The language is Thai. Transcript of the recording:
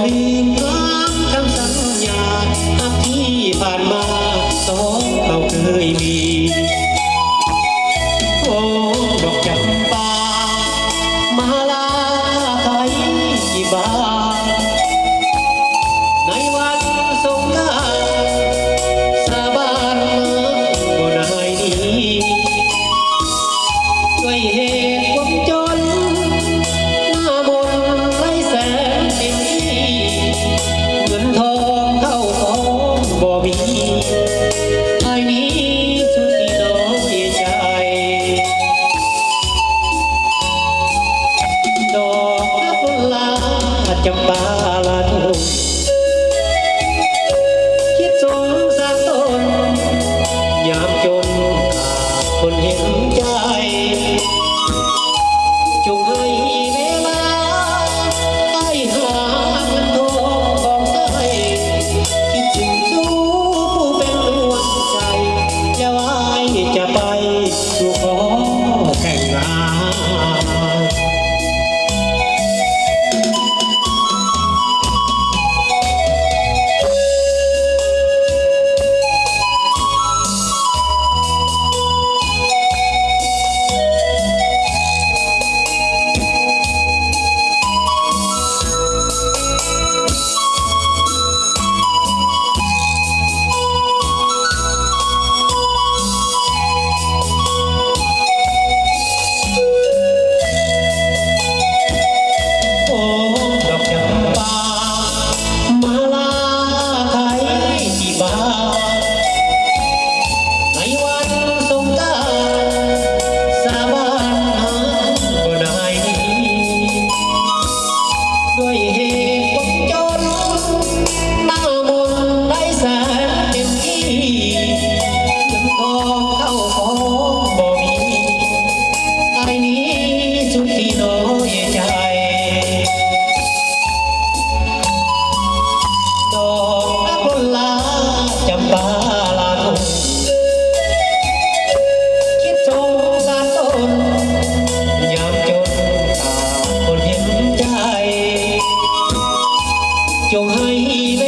ลืมคำสัญญาอักที่ผ่านมาสองเราเคยมีโอ้ดอกจำปามาลาไทยกี่บาในวันสงกรานต์สาบานบ่ได้ดีด้วยเหตุความจนหน้ามนต์ไร้แสงเป็นที่เงินทองเข้าของบ่มีไอ้นี้สุดที่น้อยใจดอกกุหลาบจำปาลาทุ่งคิดสงสารตนยามจนขาดคนเห็นใจจงให้เวลาไปหาเงินทองของใส่คิดถึงสู้ผู้เป็นดวงใจแล้วไอ้จะไปสู่ขอแต่งงาน โอ้ดอกจำปามาลาไทยที่บานในวันสงกรานต์สาบานหาบ่ได้ดีด้วยเหตุความจนหน้ามนต์ไร้แสงเต็มที่เงินทองเข้าของบ่มีไอ้นี้สุดที่น้อยใจดอกกุหลาบจำปาลาทุ่งคิดสงสารตนยามจนขาดคนเห็นใจจงให้เว